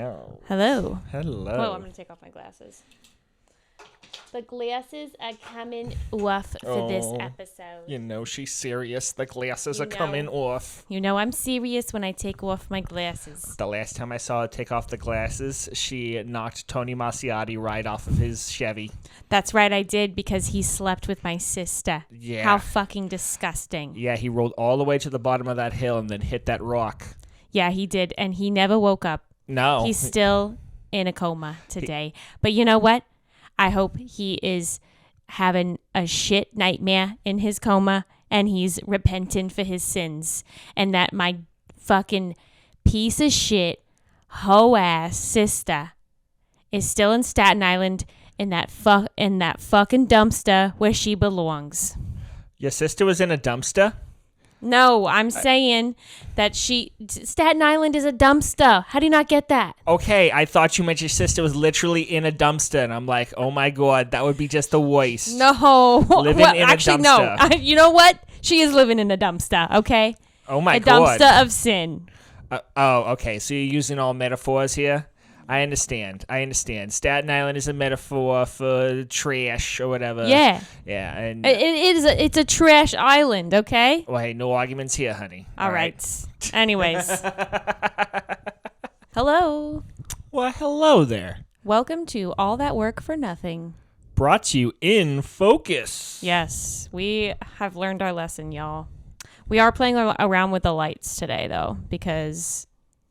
Hello. Hello. Hello. Oh, I'm going to take off my glasses. The glasses are coming off for this episode. You know she's serious. The glasses You are coming know. off. You know I'm serious when I take off my glasses. The last time I saw her take off the glasses, she knocked Tony Masiotti right off of his Chevy. That's right, I did, because he slept with my sister. Yeah. How fucking disgusting. Yeah, he rolled all the way to the bottom of that hill and then hit that rock. Yeah, he did, and he never woke up. No. He's still in a coma today. But you know what? I hope he is having a shit nightmare in his coma and he's repentant for his sins. And that my fucking piece of shit, hoe ass sister is still in Staten Island in that fucking dumpster where she belongs. Your sister was in a dumpster? No, I'm saying that Staten Island is a dumpster. How do you not get that? Okay, I thought you meant your sister was literally in a dumpster, and I'm like, oh my god, that would be just the worst. No. Living in a actually, dumpster. no. You know what? She is living in a dumpster, okay? Oh my a god. dumpster of sin. Okay, so you're using all metaphors here? I understand. Staten Island is a metaphor for trash or whatever. Yeah. Yeah, and It's a trash island, okay? well, hey, no arguments here, honey. All right. Anyways. Hello. Well, hello there. Welcome to All That Work for Nothing. Brought to you in focus. Yes, we have learned our lesson, y'all. We are playing around with the lights today, though, because,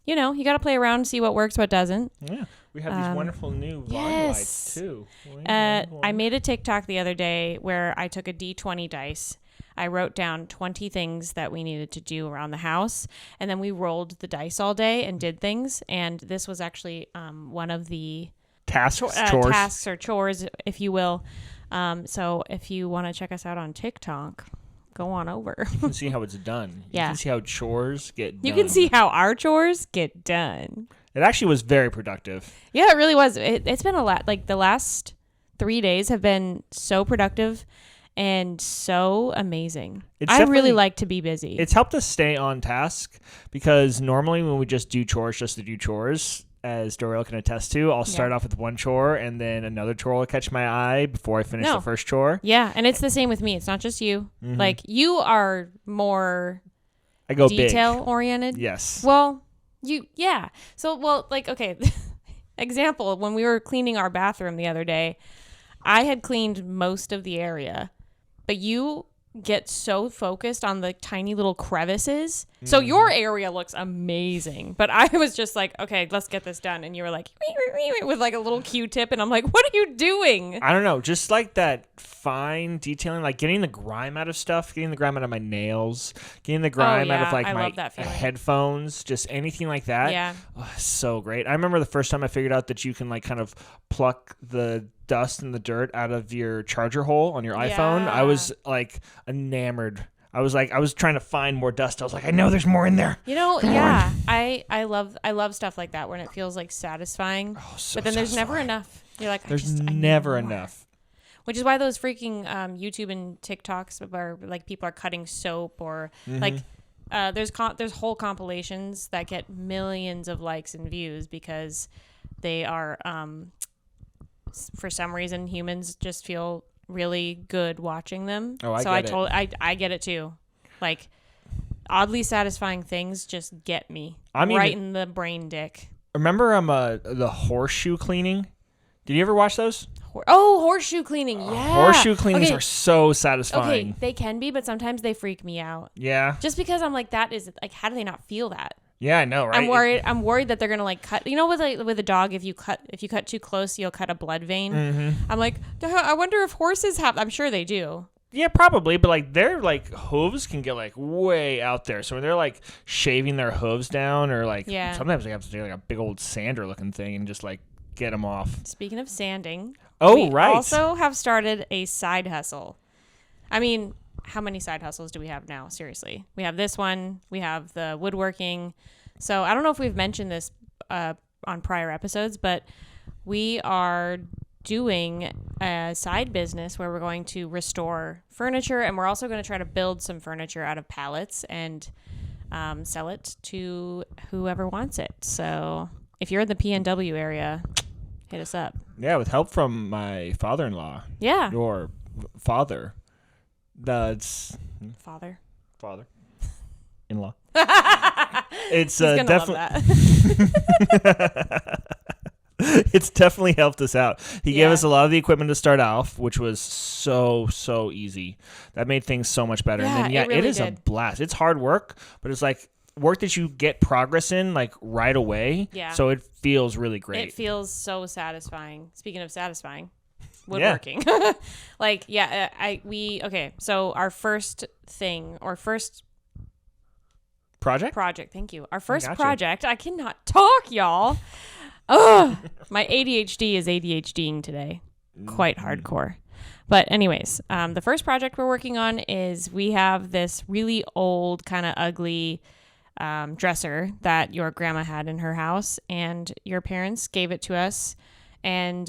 you know, you got to play around and see what works, what doesn't. Yeah, we have these wonderful new volume yes. lights, too. I made a TikTok the other day where I took a D20 dice. I wrote down 20 things that we needed to do around the house, and then we rolled the dice all day and did things, and this was actually one of the chores. tasks or chores, if you will. So if you want to check us out on TikTok, go on over. You can see how it's done. Yeah. You can see how chores get done. You can see how our chores get done. It actually was very productive. Yeah, it really was. It's been a lot. Like the last 3 days have been so productive and so amazing. I really like to be busy. It's helped us stay on task because normally when we just do chores just to do chores, as Dorel can attest to, I'll start off with one chore and then another chore will catch my eye before I finish the first chore. Yeah, and it's the same with me. It's not just you. Mm-hmm. Like, you are more I go detail-oriented. Yes. Well, So, like, okay, example, when we were cleaning our bathroom the other day, I had cleaned most of the area, but you get so focused on the tiny little crevices. So your area looks amazing, but I was just like, okay, let's get this done. And you were like, with like a little Q-tip. And I'm like, what are you doing? I don't know. Just like that fine detailing, like getting the grime out of stuff, getting the grime out of my nails, getting the grime out of like my headphones, just anything like that. Yeah. Oh, so great. I remember the first time I figured out that you can like kind of pluck the dust and the dirt out of your charger hole on your iPhone. I was like enamored. I was trying to find more dust. I was like, I know there's more in there. You know, yeah. I love stuff like that when it feels like satisfying. Oh, so but then there's never enough. You're like, there's never enough. Which is why those freaking YouTube and TikToks are like people are cutting soap or like there's whole compilations that get millions of likes and views because they are for some reason humans just feel really good watching them. I get it too. Like oddly satisfying things just get me in the brain dick. Remember the horseshoe cleaning? Did you ever watch those? Horseshoe cleaning. Yeah. Horseshoe cleanings are so satisfying. Okay, they can be, but sometimes they freak me out. Yeah. Just because I'm like, that is like, how do they not feel that? Yeah, I know, right? I'm worried that they're gonna like cut. You know, with a dog, if you cut too close, you'll cut a blood vein. Mm-hmm. I'm like, I wonder if horses have. I'm sure they do. Yeah, probably, but like their like hooves can get like way out there. So when they're like shaving their hooves down, or like sometimes they have to take like a big old sander looking thing and just like get them off. Speaking of sanding, we right. Also have started a side hustle. I mean, how many side hustles do we have now? Seriously. We have this one. We have the woodworking. So I don't know if we've mentioned this on prior episodes, but we are doing a side business where we're going to restore furniture, and we're also going to try to build some furniture out of pallets and sell it to whoever wants it. So if you're in the PNW area, hit us up. Yeah, with help from my father-in-law. Yeah. Or father. That's Father. In-law. It's He's gonna definitely. love that. It's definitely helped us out. He gave Yeah. us a lot of the equipment to start off, which was so easy. That made things so much better. Yeah, And then it really is a did. blast. It's hard work, but it's like work that you get progress in like right away. Yeah. So it feels really great. It feels so satisfying. Speaking of satisfying, woodworking. Like, yeah, so our first thing or first Project? thank you. Our first Gotcha. project, I cannot talk, y'all. Ugh, my ADHD is ADHDing today. Quite hardcore. But anyways, the first project we're working on is we have this really old, kind of ugly dresser that your grandma had in her house, and your parents gave it to us, and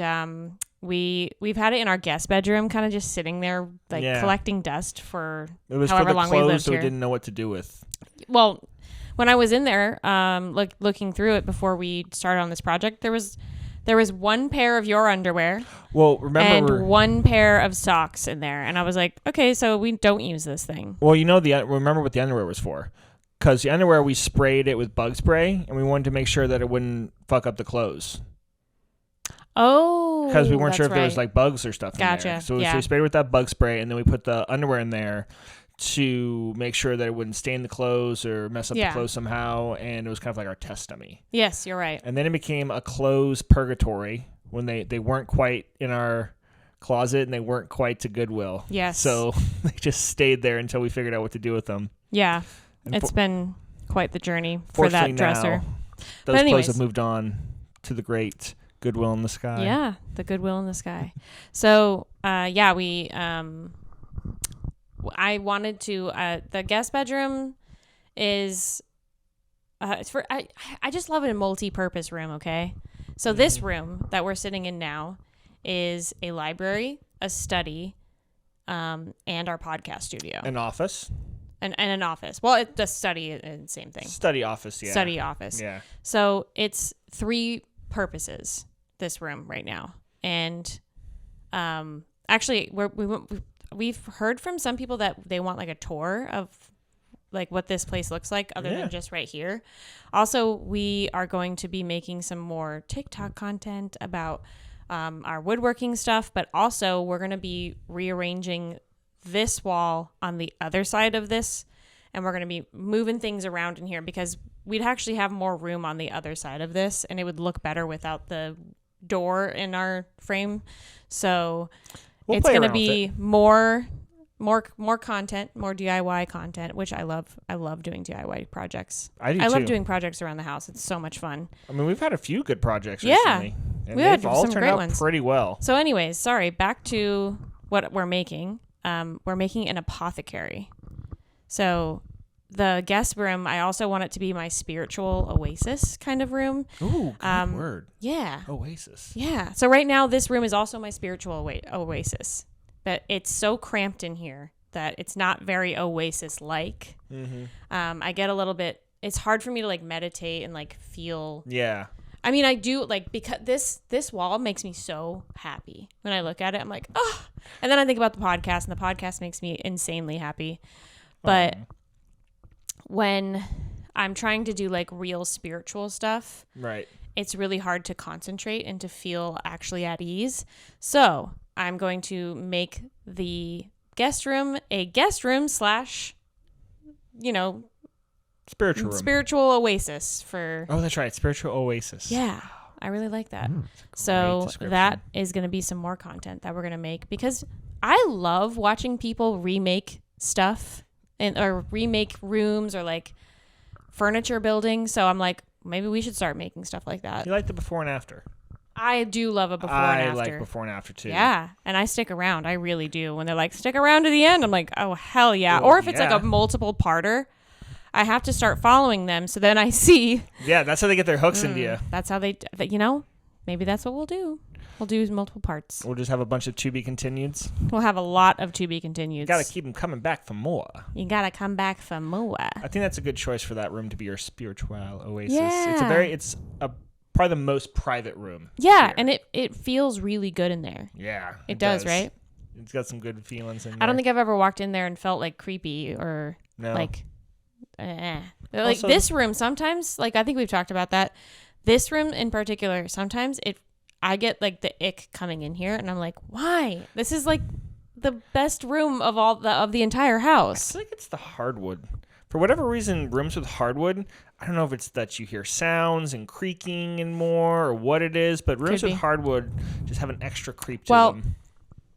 we've had it in our guest bedroom, kind of just sitting there, like collecting dust for It was however for the long we clothes lived that we here. didn't know what to do with. Well, when I was in there, looking through it before we started on this project, there was one pair of your underwear Well, remember and one pair of socks in there, and I was like, okay, so we don't use this thing. Well, remember what the underwear was for. Because the underwear, we sprayed it with bug spray, and we wanted to make sure that it wouldn't fuck up the clothes. Oh, Because we weren't that's sure if there was right. like bugs or stuff in there. Gotcha, So yeah. we sprayed with that bug spray, and then we put the underwear in there to make sure that it wouldn't stain the clothes or mess up Yeah. the clothes somehow. And it was kind of like our test dummy. Yes, you're right. And then it became a clothes purgatory when they weren't quite in our closet and they weren't quite to Goodwill. Yes. So they just stayed there until we figured out what to do with them. Yeah, And it's been quite the journey for that fortunately dresser. now, But those anyways. clothes have moved on to the great Goodwill in the sky. Yeah, the Goodwill in the sky. So, we I wanted to the guest bedroom is it's for I just love a multi-purpose room, okay? So this room that we're sitting in now is a library, a study, and our podcast studio. An office. And an office. Well, it's the study is the same thing. Study office, yeah. Study office. Yeah. So it's 3 purposes, this room right now. And actually, we've heard from some people that they want like a tour of like what this place looks like other than just right here. Also, we are going to be making some more TikTok content about our woodworking stuff, but also we're going to be rearranging this wall on the other side of this, and we're going to be moving things around in here because we'd actually have more room on the other side of this, and it would look better without the door in our frame. So We'll it's play going to around with be it. more content, more DIY content, which I love. I love doing DIY projects. I do I love too. doing projects around the house. It's so much fun. I mean, we've had a few good projects Yeah. recently. And We had they've all some turned great out ones. pretty well. So anyways, sorry, back to what we're making. We're making an apothecary. So the guest room, I also want it to be my spiritual oasis kind of room. Ooh, good word. Yeah. Oasis. Yeah. So right now, this room is also my spiritual oasis. But it's so cramped in here that it's not very oasis-like. Mm-hmm. I get a little bit... It's hard for me to, like, meditate and, like, feel... Yeah. I mean, I do, like, because this wall makes me so happy. When I look at it, I'm like, oh. And then I think about the podcast, and the podcast makes me insanely happy. But when I'm trying to do, like, real spiritual stuff, Right. it's really hard to concentrate and to feel actually at ease. So I'm going to make the guest room a guest room / Spiritual room. spiritual oasis for... Oh, that's right. Spiritual oasis. Yeah, I really like that. Great So description. that is going to be some more content that we're going to make because I love watching people remake stuff or remake rooms or like furniture building. So I'm like, maybe we should start making stuff like that. You like the before and after? I do love a before I and after. like before and after too. Yeah, and I stick around. I really do. When they're like, stick around to the end, I'm like, oh, hell yeah. Well, or if it's like yeah. a multiple parter, I have to start following them. So then I see, Yeah, that's how they get their hooks into you. that's how maybe that's what we'll do. We'll do multiple parts. We'll just have a bunch of to be continueds. We'll have a lot of to be continued. You got to keep them coming back for more. You gotta come back for more. I think that's a good choice for that room to be your spiritual oasis. Yeah. It's a probably the most private room. Yeah, here. and it feels really good in there. Yeah. It does, right? It's got some good feelings in there. I don't think I've ever walked in there and felt like creepy or like Also, this room sometimes, like I think we've talked about that. This room in particular, sometimes I get like the ick coming in here and I'm like, why? This is like the best room of the entire house. I feel like it's the hardwood. For whatever reason, rooms with hardwood, I don't know if it's that you hear sounds and creaking and more or what it is, but rooms with hardwood just have an extra creep to them.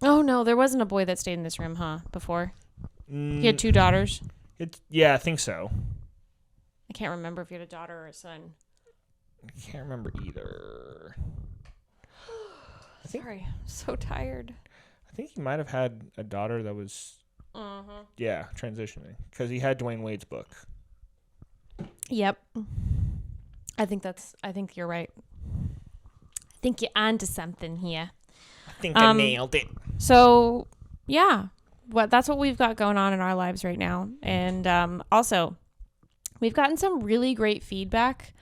Oh no, there wasn't a boy that stayed in this room, huh? Before he had 2 daughters. Yeah, I think so. I can't remember if he had a daughter or a son. I can't remember either. Sorry, I'm so tired. I think he might have had a daughter that was, transitioning because he had Dwayne Wade's book. Yep. I think you're right. I think you're onto something here. I think I nailed it. So, yeah, that's what we've got going on in our lives right now. And also, we've gotten some really great feedback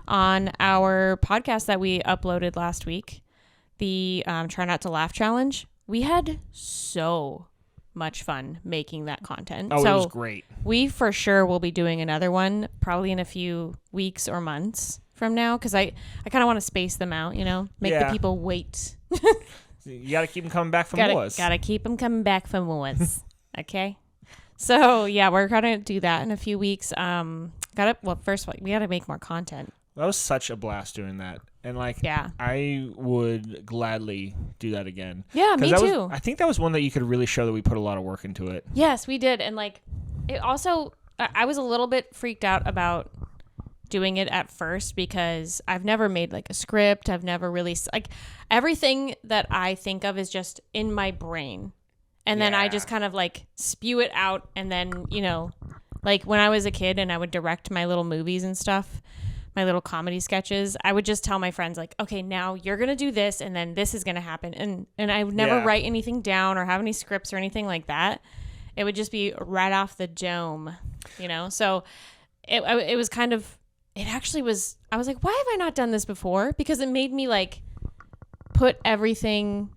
on our podcast that we uploaded last week, the Try Not to Laugh Challenge. We had so much fun making that content. Oh, it was great. We for sure will be doing another one probably in a few weeks or months from now because I kind of want to space them out, make the people wait. You got to keep them coming back for more. Got to keep them coming back for more. Okay? So, yeah, we're going to do that in a few weeks. First, we got to make more content. That was such a blast doing that. And, I would gladly do that again. Yeah, me too. I think that was one that you could really show that we put a lot of work into it. Yes, we did. And, it also, I was a little bit freaked out about doing it at first because I've never made, a script. I've never really, everything that I think of is just in my brain. And then I just kind of, spew it out. And then, when I was a kid and I would direct my little movies and stuff, my little comedy sketches, I would just tell my friends okay, now you're going to do this and then this is going to happen. And I would never write anything down or have any scripts or anything like that. It would just be right off the dome, So it was kind of, it actually was, I was like, why have I not done this before? Because it made me put everything,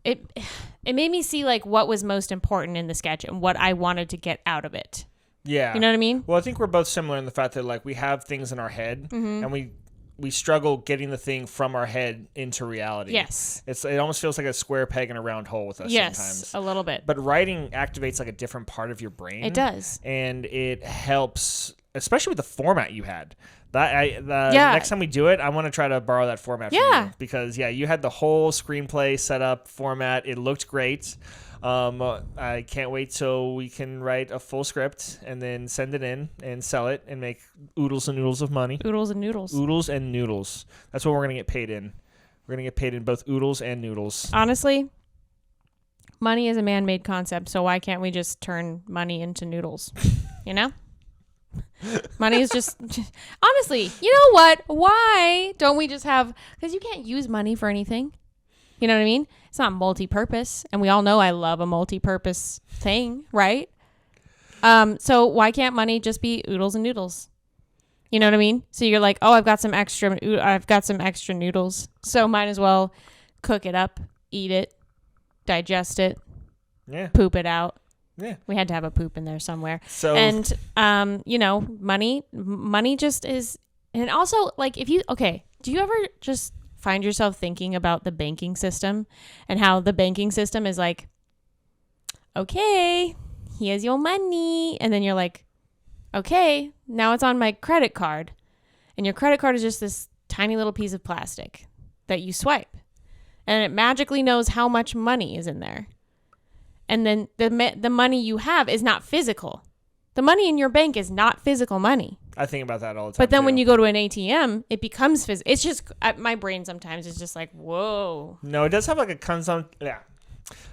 it made me see what was most important in the sketch and what I wanted to get out of it. Yeah. You know what I mean? Well, I think we're both similar in the fact that we have things in our head and we struggle getting the thing from our head into reality. Yes. It almost feels like a square peg in a round hole with us sometimes. Yes, a little bit. But writing activates a different part of your brain. It does. And it helps, especially with the format you had. Next time we do it, I want to try to borrow that format from you. Because, you had the whole screenplay set up format. It looked great. I can't wait till we can write a full script and then send it in and sell it and make oodles and noodles of money. Oodles and noodles. Oodles and noodles. That's what we're going to get paid in. We're going to get paid in both oodles and noodles. Honestly, money is a man-made concept, so why can't we just turn money into noodles? Money is just honestly, you know what? Why don't we just have, because you can't use money for anything. You know what I mean? It's not multi-purpose. And we all know I love a multi-purpose thing, right? So why can't money just be oodles and noodles? You know what I mean? So you're like, oh, I've got some extra noodles. So might as well cook it up, eat it, digest it, poop it out. Yeah. We had to have a poop in there somewhere. So, and, money just is, and also do you ever just find yourself thinking about the banking system and how the banking system is okay, here's your money. And then you're like, okay, now it's on my credit card. And your credit card is just this tiny little piece of plastic that you swipe. And it magically knows how much money is in there. And then the money you have is not physical. The money in your bank is not physical money. I think about that all the time. But then when you go to an ATM, it becomes physical. It's just, my brain sometimes is just whoa. No, it does have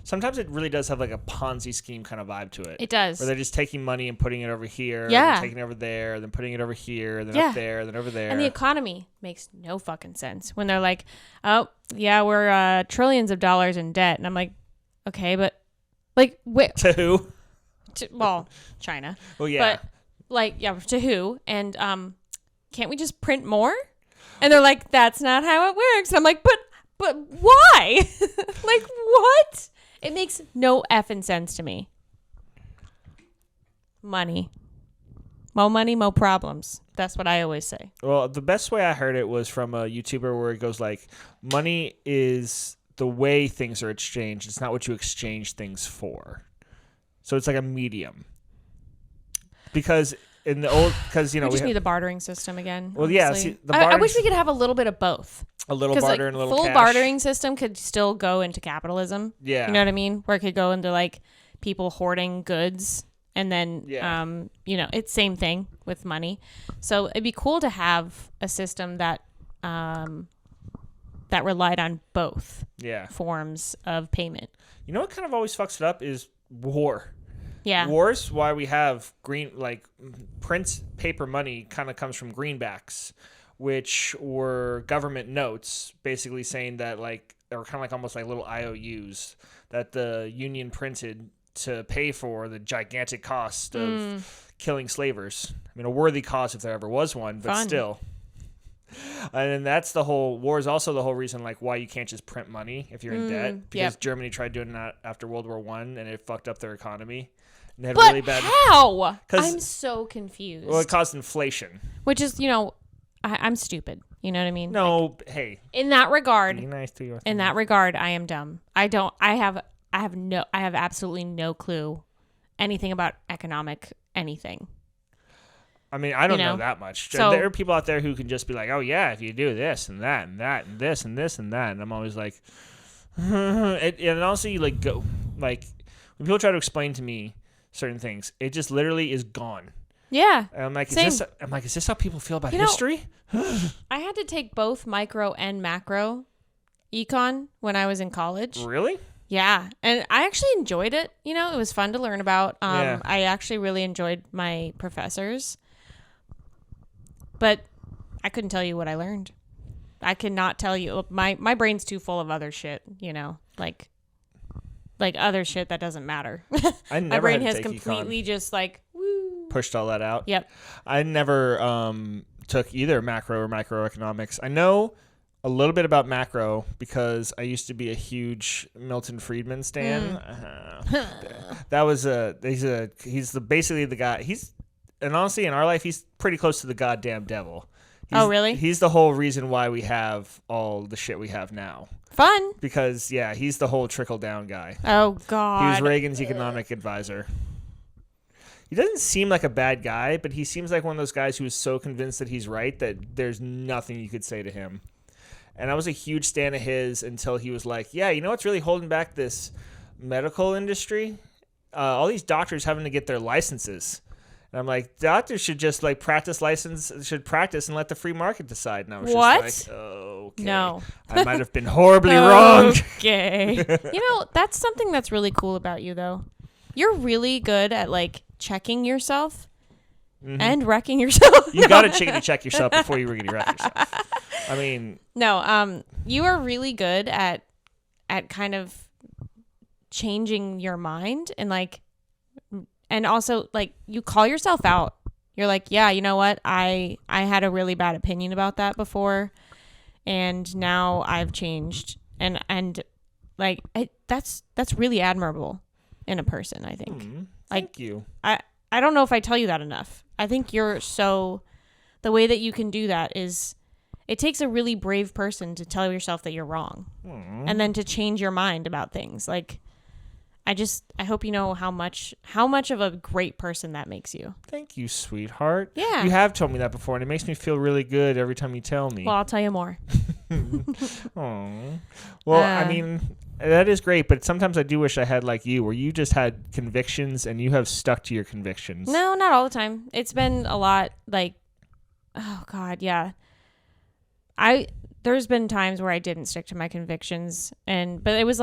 sometimes it really does have a Ponzi scheme kind of vibe to it. It does. Where they're just taking money and putting it over here, and taking it over there, then putting it over here, then up there, then over there. And the economy makes no fucking sense when they're like, oh, yeah, we're trillions of dollars in debt. And I'm like, okay, but to who? China. Well, yeah. But to who? And can't we just print more? And they're like, that's not how it works. And I'm like, but why? Like, what? It makes no effing sense to me. Money. Mo money, mo problems. That's what I always say. Well, the best way I heard it was from a YouTuber where it goes like, money is the way things are exchanged. It's not what you exchange things for. So it's like a medium. Because in the old, because we just need the bartering system again. Well, honestly. yeah. See, I wish we could have a little bit of both. A little barter and a little full cash. bartering system could still go into capitalism. Yeah. You know what I mean? Where it could go into like people hoarding goods, and then it's same thing with money. So it'd be cool to have a system that that relied on both forms of payment. You know what kind of always fucks it up is war. Yeah. Wars, why we have print paper money kind of comes from greenbacks, which were government notes basically saying that they were kind of like almost like little IOUs that the Union printed to pay for the gigantic cost of killing slavers. I mean, a worthy cause if there ever was one, but still. And then that's the whole war is also the whole reason why you can't just print money if you're in debt, because Germany tried doing that after World War I and it fucked up their economy. And they had really bad. How? I'm so confused. Well, it caused inflation. Which is, I'm stupid. You know what I mean? No, hey. In that regard, be nice to your in that regard, I am dumb. I have absolutely no clue anything about economic anything. I mean, I don't know that much. So, there are people out there who can just be like, oh, yeah, if you do this and that and that and this and this and that. And I'm always like, and also you go, when people try to explain to me certain things, it just literally is gone. Yeah. And I'm like, is this how people feel about history? I had to take both micro and macro econ when I was in college. Really? Yeah. And I actually enjoyed it. It was fun to learn about. I actually really enjoyed my professors. But I couldn't tell you what I learned. I could not tell you. My brain's too full of other shit, like other shit that doesn't matter. I never my brain had to has take completely econ. Just woo. Pushed all that out. Yep. I never took either macro or microeconomics. I know a little bit about macro because I used to be a huge Milton Friedman stan. That was he's basically the guy. And honestly, in our life, he's pretty close to the goddamn devil. Oh, really? He's the whole reason why we have all the shit we have now. Fun. Because, he's the whole trickle-down guy. Oh, God. He was Reagan's economic advisor. He doesn't seem like a bad guy, but he seems like one of those guys who is so convinced that he's right that there's nothing you could say to him. And I was a huge stan of his until he was like, yeah, you know what's really holding back this medical industry? All these doctors having to get their licenses. And I'm like, doctors should just practice and let the free market decide. And I was just like, okay. No. I might have been horribly wrong. Okay. That's something that's really cool about you, though. You're really good at checking yourself and wrecking yourself. You got to chickadee check yourself before you riggedy wreck yourself. I mean, no. You are really good at kind of changing your mind and also you call yourself out. You're like, yeah, you know what? I had a really bad opinion about that before, and now I've changed. And that's really admirable in a person, I think. Thank you. I don't know if I tell you that enough. I think the way that you can do that is it takes a really brave person to tell yourself that you're wrong and then to change your mind about things. I hope you know how much of a great person that makes you. Thank you, sweetheart. Yeah. You have told me that before, and it makes me feel really good every time you tell me. Well, I'll tell you more. Aww. Well, I mean, that is great, but sometimes I do wish I had like you, where you just had convictions and you have stuck to your convictions. No, not all the time. It's been a lot oh God, yeah. There's been times where I didn't stick to my convictions, but it was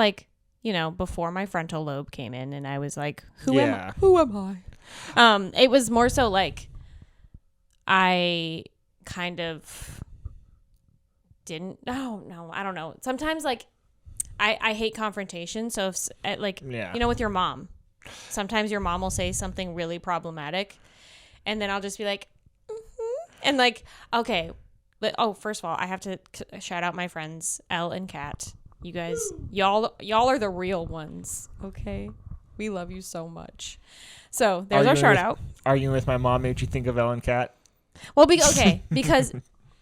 before my frontal lobe came in, and I was like, who am I? It was more so I kind of didn't. No, I don't know. Sometimes I hate confrontation. So if with your mom, sometimes your mom will say something really problematic, and then I'll just be like, and okay, First of all, I have to shout out my friends Elle and Kat. You guys, y'all are the real ones. Okay, we love you so much. So there's our shout out. Arguing with my mom made you think of Elle and Kat? Well, because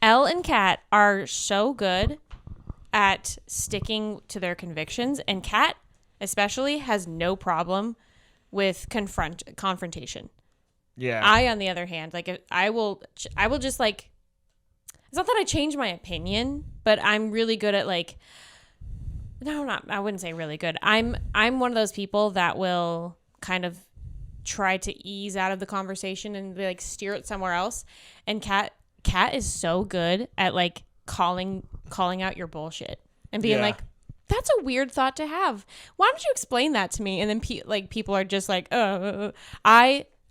Elle and Kat are so good at sticking to their convictions, and Kat especially has no problem with confrontation. Yeah. I, on the other hand, like I will just like, it's not that I change my opinion, but I'm really good at like, no, not, I wouldn't say really good. I'm one of those people that will kind of try to ease out of the conversation and like steer it somewhere else. And Kat is so good at like calling out your bullshit and being like, that's a weird thought to have. Why don't you explain that to me? And then people are just like, I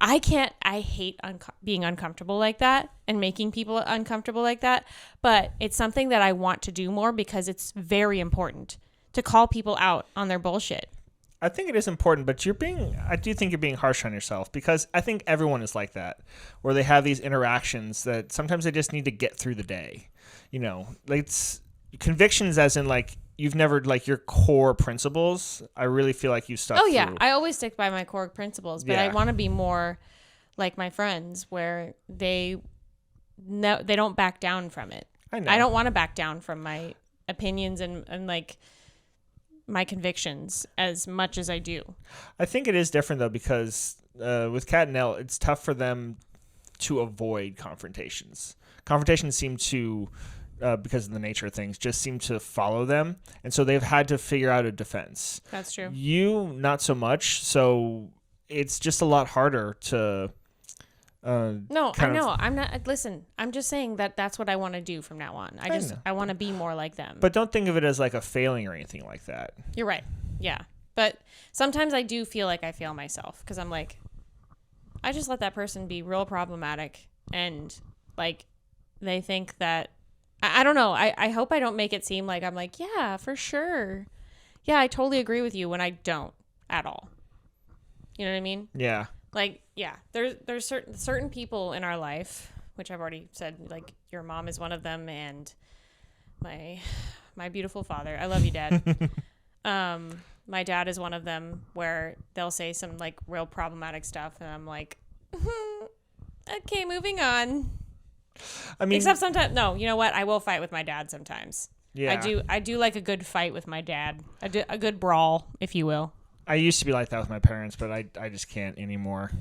hate being uncomfortable like that and making people uncomfortable like that. But it's something that I want to do more because it's very important to call people out on their bullshit. I think it is important, but I do think you're being harsh on yourself, because I think everyone is like that, where they have these interactions that sometimes they just need to get through the day. You know, like it's convictions as in like, you've never, like, your core principles, I really feel like you stuck through. Yeah. I always stick by my core principles, but I want to be more like my friends where they don't back down from it. I know. I don't want to back down from my opinions and like my convictions as much as I do. I think it is different though, because with Kat and Elle, it's tough for them to avoid confrontations. Confrontations seem to, because of the nature of things, just seem to follow them. And so they've had to figure out a defense. That's true. You, not so much. So it's just a lot harder to... No, I know. I'm not... Listen, I'm just saying that that's what I want to do from now on. I want to be more like them. But don't think of it as like a failing or anything like that. You're right. Yeah. But sometimes I do feel like I fail myself because I'm like, I just let that person be real problematic and like they think that... I don't know. I hope I don't make it seem like I'm like, yeah, for sure. Yeah, I totally agree with you when I don't at all. You know what I mean? Yeah. Like, yeah, there's certain people in our life, which I've already said, like your mom is one of them, and my beautiful father. I love you, Dad. My dad is one of them, where they'll say some like real problematic stuff, and I'm like, okay, moving on. I mean, except sometimes, no, you know what? I will fight with my dad sometimes. Yeah, I do like a good fight with my dad, a good brawl, if you will. I used to be like that with my parents, but I just can't anymore.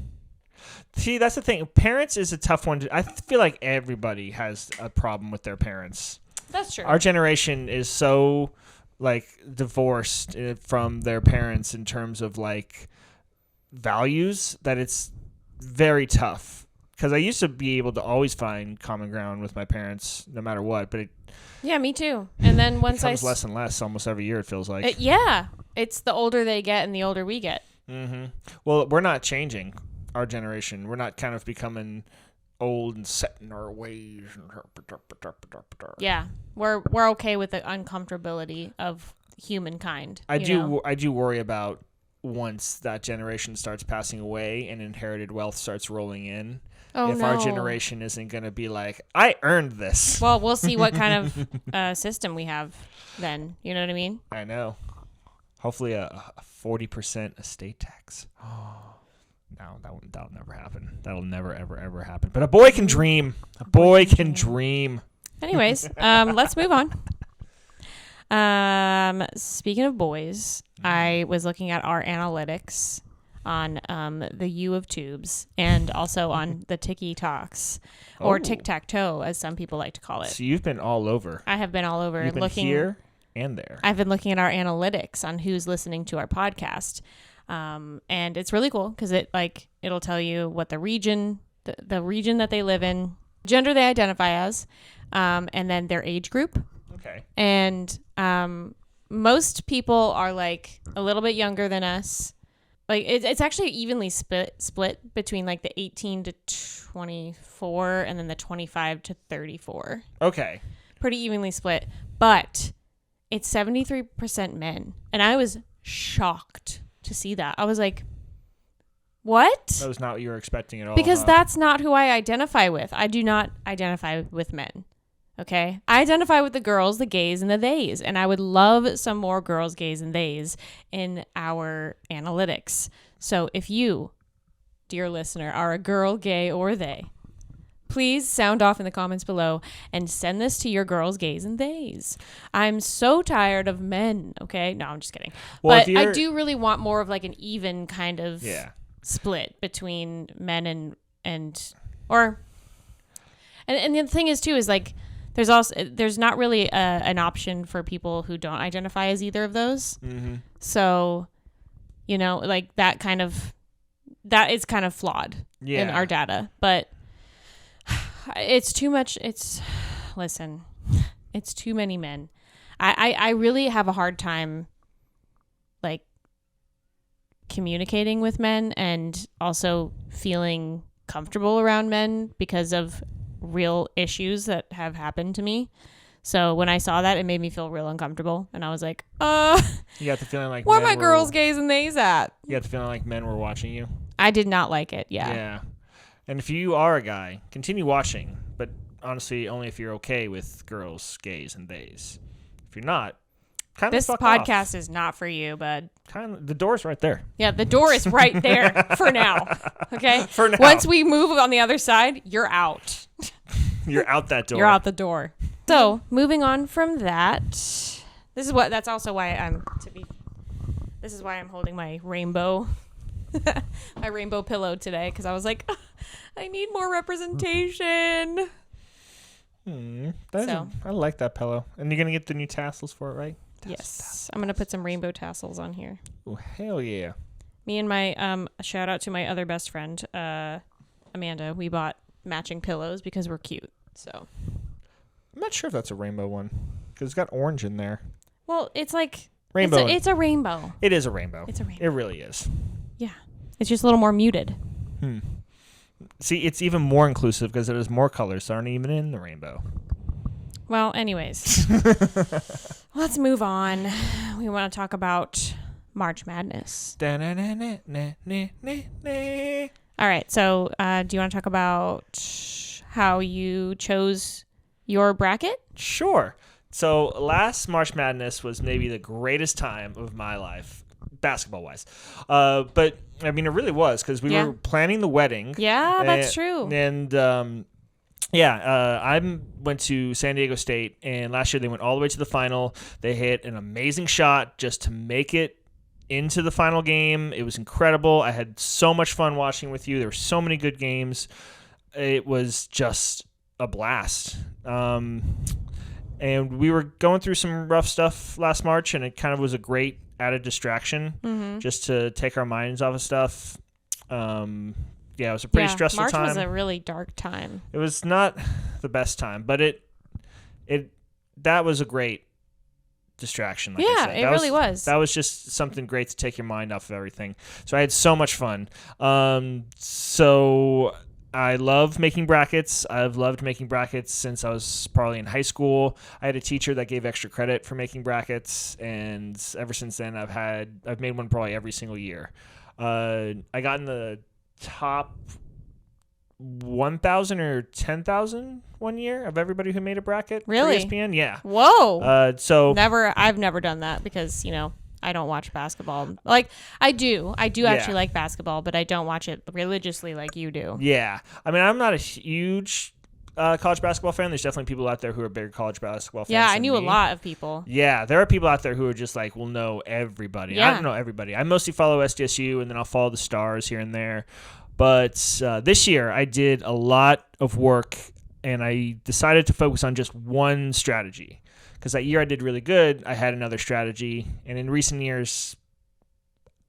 See, that's the thing. Parents is a tough one. I feel like everybody has a problem with their parents. That's true. Our generation is so like divorced from their parents in terms of like values that it's very tough. Because I used to be able to always find common ground with my parents no matter what, but yeah, me too. And then once becomes less and less almost every year, it feels like. It's the older they get and the older we get. Mm-hmm. Well, we're not changing, our generation. We're not kind of becoming old and set in our ways. Yeah, we're okay with the uncomfortability of humankind. I do worry about once that generation starts passing away and inherited wealth starts rolling in. Our generation isn't going to be like, I earned this. Well, we'll see what kind of system we have then. You know what I mean? I know. Hopefully a 40% estate tax. No, that'll never happen. That'll never, ever, ever happen. But a boy can dream. A boy can dream. Anyways, let's move on. Speaking of boys, I was looking at our analytics on the U of Tubes and also on the Tiki Talks or Tic-Tac-Toe, as some people like to call it. So you've been all over. I have been all over. You've been here and there. I've been looking at our analytics on who's listening to our podcast. And it's really cool because it'll tell you what the region that they live in, gender they identify as, and then their age group. Okay. And most people are like a little bit younger than us. Like it's actually evenly split between like the 18 to 24 and then the 25 to 34. Okay. Pretty evenly split, but it's 73% men, and I was shocked to see that. I was like, what? That was not what you were expecting at all. Because that's not who I identify with. I do not identify with men. Okay. I identify with the girls, the gays, and the theys. And I would love some more girls, gays, and theys in our analytics. So if you, dear listener, are a girl, gay, or they, please sound off in the comments below and send this to your girls, gays, and theys. I'm so tired of men. Okay. No, I'm just kidding. Well, but I do really want more of like an even kind of split between men and the thing is too is like there's not really an option for people who don't identify as either of those. Mm-hmm. So, like that is kind of flawed in our data, but it's too much. It's too many men. I really have a hard time like communicating with men and also feeling comfortable around men because of real issues that have happened to me. So when I saw that, it made me feel real uncomfortable, and I was like, you got the feeling like where are my girls, gays, and theys at? You got the feeling like men were watching you. I did not like it. Yeah. And if you are a guy, continue watching, but honestly, only if you're okay with girls, gays, and theys. If you're not, this podcast is not for you, bud. The door's right there. Yeah, the door is right there for now. Okay? For now. Once we move on the other side, you're out. You're out that door. You're out the door. So, moving on from that, that's also why I'm holding my rainbow my rainbow pillow today, because I was like, I need more representation. I like that pillow. And you're going to get the new tassels for it, right? Yes. I'm going to put some rainbow tassels on here. Oh, hell yeah. Me and my, shout out to my other best friend, Amanda. We bought matching pillows because we're cute. So I'm not sure if that's a rainbow one, because it's got orange in there. Well, it's like rainbow. It's a rainbow. It is a rainbow. It's a rainbow. It really is. Yeah. It's just a little more muted. See, it's even more inclusive because there's more colors that aren't even in the rainbow. Well, anyways, let's move on. We want to talk about March Madness. All right. So, do you want to talk about how you chose your bracket? Sure. So, last March Madness was maybe the greatest time of my life, basketball-wise. But, I mean, it really was, because we were planning the wedding. Yeah, that's true. And, I went to San Diego State, and last year they went all the way to the final. They hit an amazing shot just to make it into the final game. It was incredible. I had so much fun watching with you. There were so many good games. It was just a blast. And we were going through some rough stuff last March, and it kind of was a great added distraction just to take our minds off of stuff. It was a pretty stressful time. March was a really dark time. It was not the best time, but that was a great distraction. Like I said. It really was. That was just something great to take your mind off of everything. So I had so much fun. So I love making brackets. I've loved making brackets since I was probably in high school. I had a teacher that gave extra credit for making brackets, and ever since then I've made one probably every single year. I got in the top 1,000 or 10,000 one year of everybody who made a bracket. Really? For ESPN, yeah. Whoa. So I've never done that because I don't watch basketball. Like I do actually like basketball, but I don't watch it religiously like you do. Yeah, I mean I'm not a huge college basketball fan. There's definitely people out there who are big college basketball fans. Yeah, I knew a lot of people. Yeah, there are people out there who are just like, will know everybody. Yeah. I don't know everybody. I mostly follow SDSU, and then I'll follow the Stars here and there. But this year, I did a lot of work, and I decided to focus on just one strategy. Because that year I did really good, I had another strategy. And in recent years,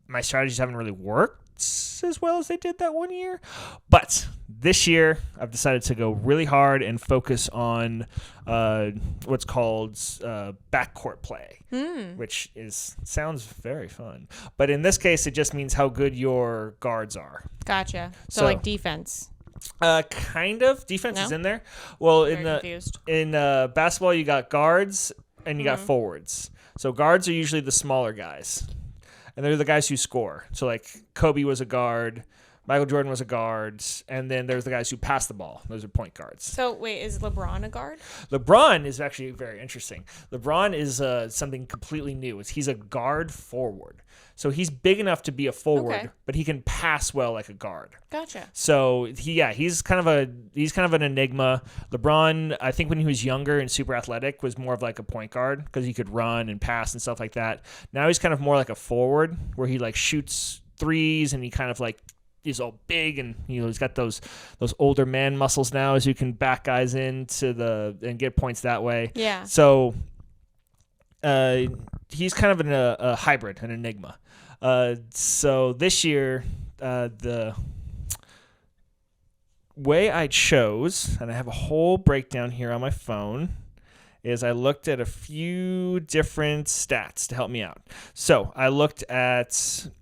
my strategies haven't really worked as well as they did that one year. But this year, I've decided to go really hard and focus on what's called backcourt play, which sounds very fun. But in this case, it just means how good your guards are. Gotcha. So like defense. Kind of. Defense is in there. Well, in basketball, you got guards and you got forwards. So guards are usually the smaller guys, and they're the guys who score. So like Kobe was a guard, Michael Jordan was a guard, and then there's the guys who pass the ball. Those are point guards. So wait, is LeBron a guard? LeBron is actually very interesting. LeBron is something completely new. He's a guard forward. So he's big enough to be a forward, but he can pass well like a guard. Gotcha. So he's kind of an enigma. LeBron, I think when he was younger and super athletic, was more of like a point guard because he could run and pass and stuff like that. Now he's kind of more like a forward where he like shoots threes and he kind of like is all big and he's got those older man muscles now as you can back guys into and get points that way. Yeah. So he's kind of a hybrid, an enigma. So this year, the way I chose, and I have a whole breakdown here on my phone, is I looked at a few different stats to help me out. So I looked at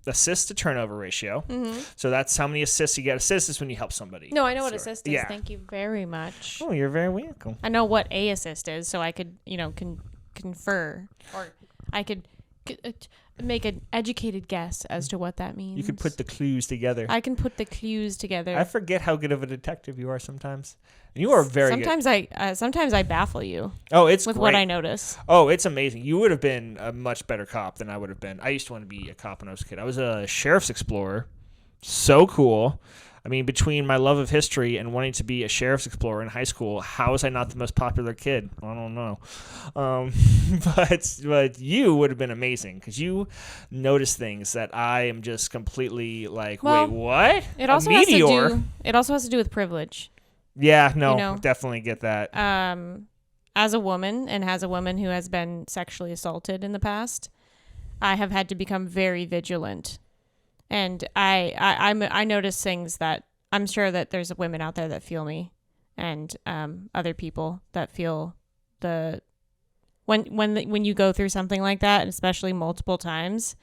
assist to turnover ratio. Mm-hmm. So that's how many assists you get. Assist is when you help somebody. No, I know what assist is. Yeah. Thank you very much. Oh, you're very welcome. I know what a assist is, so I could, confer, or I could make an educated guess as to what that means. You could put the clues together. I can put the clues together. I forget how good of a detective you are sometimes. You are very good. Sometimes I baffle you. Oh, it's with great. What I notice. Oh, it's amazing. You would have been a much better cop than I would have been. I used to want to be a cop when I was a kid. I was a sheriff's explorer. So cool. I mean, between my love of history and wanting to be a sheriff's explorer in high school, how was I not the most popular kid? I don't know. But you would have been amazing because you notice things that I am just completely like, wait, what? It also has to do with privilege. Yeah, no, definitely get that. As a woman and as a woman who has been sexually assaulted in the past, I have had to become very vigilant. And I notice things that I'm sure that there's women out there that feel me, and other people that feel when you go through something like that, and especially multiple times,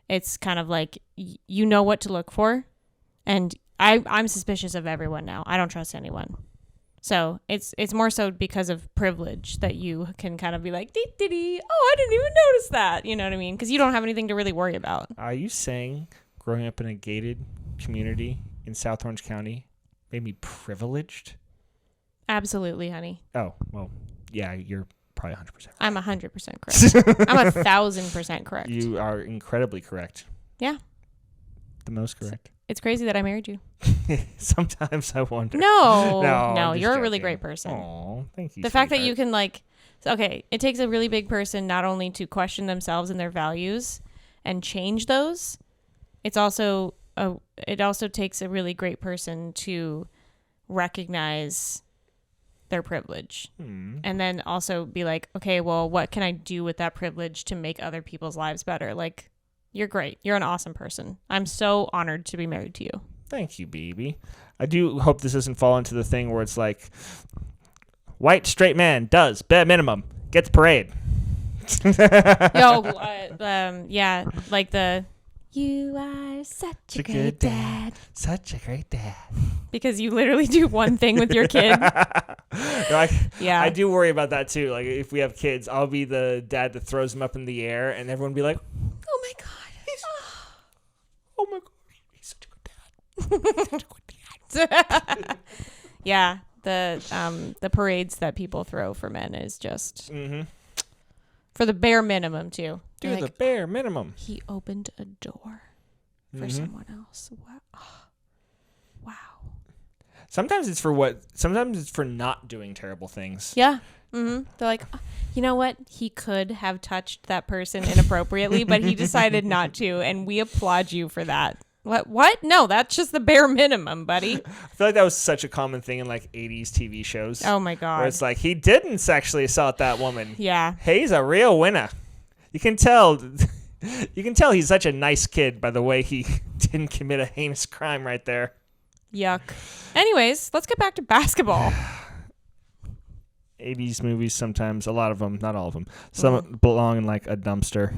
it's kind of like you know what to look for, and I'm suspicious of everyone now. I don't trust anyone. So it's more so because of privilege that you can kind of be like, oh, I didn't even notice that. You know what I mean? Because you don't have anything to really worry about. Are you saying growing up in a gated community in South Orange County made me privileged? Absolutely, honey. Oh, well, yeah, you're probably 100% right. I'm 100% correct. I'm 1,000% correct. You are incredibly correct. Yeah. The most correct. It's crazy that I married you. Sometimes I wonder. No, you're a really great person. Oh, thank you. The fact that you can it takes a really big person not only to question themselves and their values and change those. It also takes a really great person to recognize their privilege and then also be like, okay, well, what can I do with that privilege to make other people's lives better? Like, you're great. You're an awesome person. I'm so honored to be married to you. Thank you, baby. I do hope this doesn't fall into the thing where it's like, white straight man does bare minimum, gets parade. Yeah, like the, you are such a good dad. Such a great dad. Because you literally do one thing with your kid. Yeah. I do worry about that too. Like if we have kids, I'll be the dad that throws them up in the air and everyone will be like, oh my God. Oh my gosh, he's such a good dad. Such a good dad. Yeah. The parades that people throw for men is just for the bare minimum too. Do the bare minimum. He opened a door for someone else. Wow. Sometimes it's for not doing terrible things. Yeah. They're like, you know what? He could have touched that person inappropriately, but he decided not to, and we applaud you for that. What? No, that's just the bare minimum, buddy. I feel like that was such a common thing in like 80s TV shows. Oh my God. Where it's like, he didn't sexually assault that woman. Yeah. He's a real winner. You can tell he's such a nice kid by the way he didn't commit a heinous crime right there. Yuck. Anyways, let's get back to basketball. 80s movies sometimes, a lot of them, not all of them. Some belong in like a dumpster.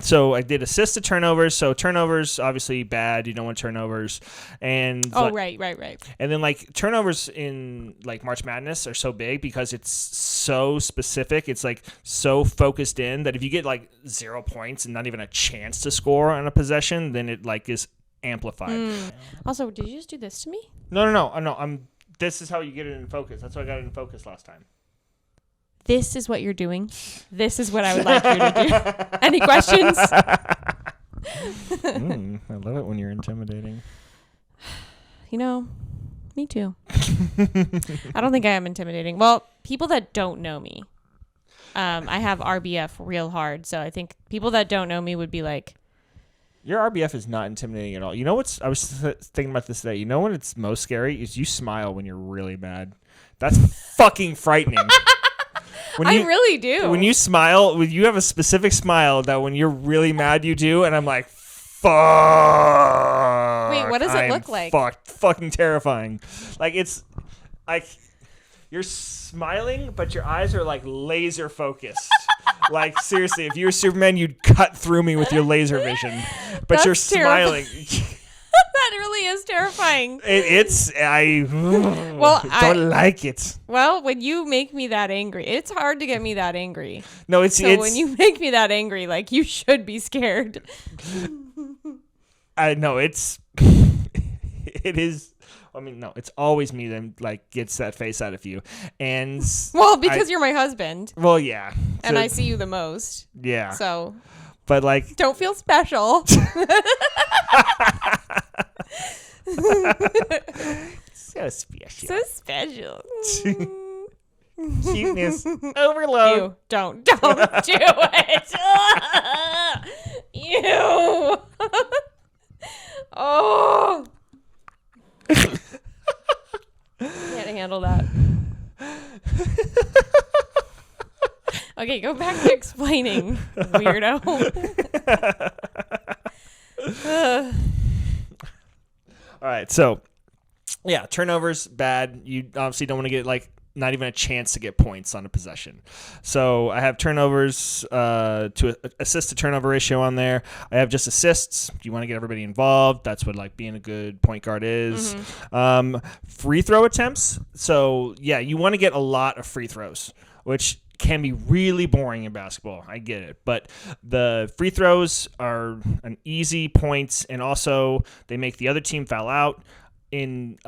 So I did assist to turnovers. So turnovers, obviously bad. You don't want turnovers. And right. And then like turnovers in like March Madness are so big because it's so specific. It's like so focused in that if you get like 0 points and not even a chance to score on a possession, then it like is amplified. Also, did you just do this to me? No. This is how you get it in focus. That's why I got it in focus last time. This is what you're doing. This is what I would like you to do. Any questions? I love it when you're intimidating. Me too. I don't think I am intimidating. Well, people that don't know me, I have RBF real hard. So I think people that don't know me would be like, your RBF is not intimidating at all. You know I was thinking about this today. You know when it's most scary is you smile when you're really mad. That's fucking frightening. I really do. When you smile, when you have a specific smile that when you're really mad you do, and I'm like, fuck. Wait, what does it look like? Fucking terrifying. Like it's like you're smiling, but your eyes are like laser focused. Like seriously, if you were Superman, you'd cut through me with your laser vision. But That's you're smiling. That really is terrifying. I don't like it. Well, when you make me that angry, it's hard to get me that angry. No, So when you make me that angry, like you should be scared. I know it is. I mean, no, it's always me that like gets that face out of you, and well, because you're my husband. Well, yeah, and I see you the most. Yeah. So, but like, don't feel special. So special. So special. Cuteness overload. Ew, don't do it. Ew. Oh. Can't handle that. Okay, go back to explaining, weirdo. All right, so yeah, turnovers bad. You obviously don't want to get like not even a chance to get points on a possession. So I have turnovers to assist to turnover ratio on there. I have just assists. You want to get everybody involved. That's what like being a good point guard is. Mm-hmm. Free throw attempts. So yeah, you want to get a lot of free throws, which can be really boring in basketball. I get it. But the free throws are an easy point, and also they make the other team foul out. In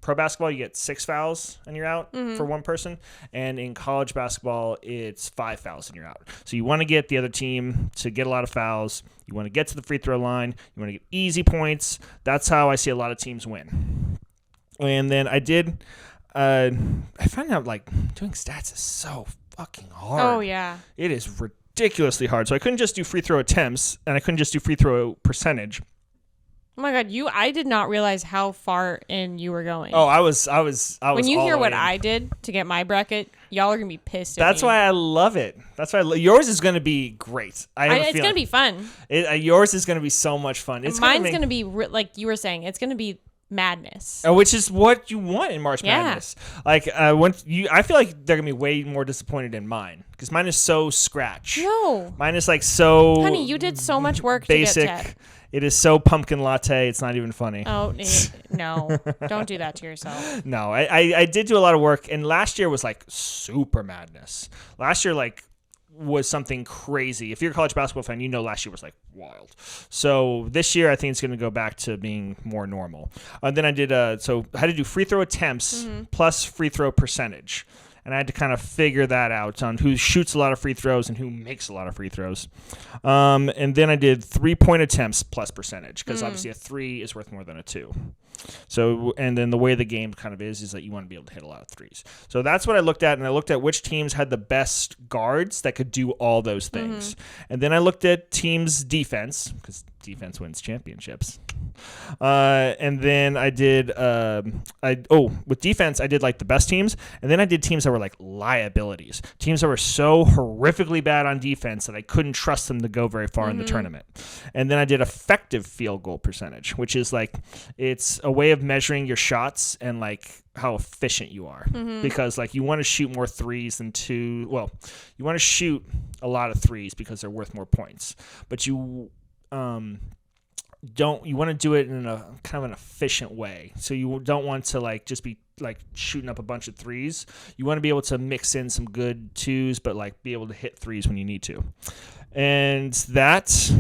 pro basketball, you get 6 fouls and you're out for one person. And in college basketball, it's 5 fouls and you're out. So you want to get the other team to get a lot of fouls. You want to get to the free throw line. You want to get easy points. That's how I see a lot of teams win. And then I found out like doing stats is so fucking hard. Oh, yeah. It is ridiculously hard. So I couldn't just do free throw attempts and I couldn't just do free throw percentage. Oh my God, I did not realize how far in you were going. Oh, I was. When you hear what I did to get my bracket, y'all are gonna be pissed at me. That's why I love it. That's why yours is gonna be great. It's gonna be fun. Yours is gonna be so much fun. Mine's gonna be like you were saying. It's gonna be madness. Which is what you want in March Madness. Like I feel like they're gonna be way more disappointed in mine because mine is so scratch. No, mine is like so. Honey, you did so much work basic. To get 10. It is so pumpkin latte. It's not even funny. Oh, no. Don't do that to yourself. No, I did do a lot of work. And last year was like super madness. Last year, like, was something crazy. If you're a college basketball fan, you know last year was like wild. So this year, I think it's going to go back to being more normal. Then I did, so I had to do free throw attempts plus free throw percentage. And I had to kind of figure that out on who shoots a lot of free throws and who makes a lot of free throws. And then I did 3-point attempts plus percentage because obviously a 3 is worth more than a 2. So, and then the way the game kind of is that you want to be able to hit a lot of threes. So that's what I looked at, and I looked at which teams had the best guards that could do all those things. And then I looked at teams' defense because defense wins championships. And then I did with defense I did like the best teams, and then I did teams that were like liabilities, teams that were so horrifically bad on defense that I couldn't trust them to go very far in the tournament. And then I did effective field goal percentage, which is like it's a way of measuring your shots and like how efficient you are, because like you want to shoot more threes than you want to shoot a lot of threes because they're worth more points, but you want to do it in a kind of an efficient way. So you don't want to like just be like shooting up a bunch of threes. You want to be able to mix in some good 2s, but like be able to hit 3s when you need to. And that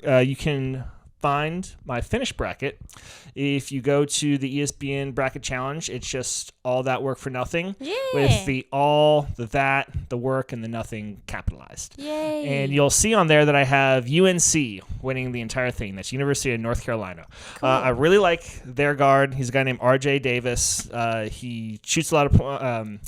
you can find my finished bracket. If you go to the ESPN Bracket Challenge, it's just all that work for nothing. Yeah. With the all, the that, the work, and the nothing capitalized. Yay. And you'll see on there that I have UNC winning the entire thing. That's University of North Carolina. Cool. I really like their guard. He's a guy named R.J. Davis. He shoots a lot of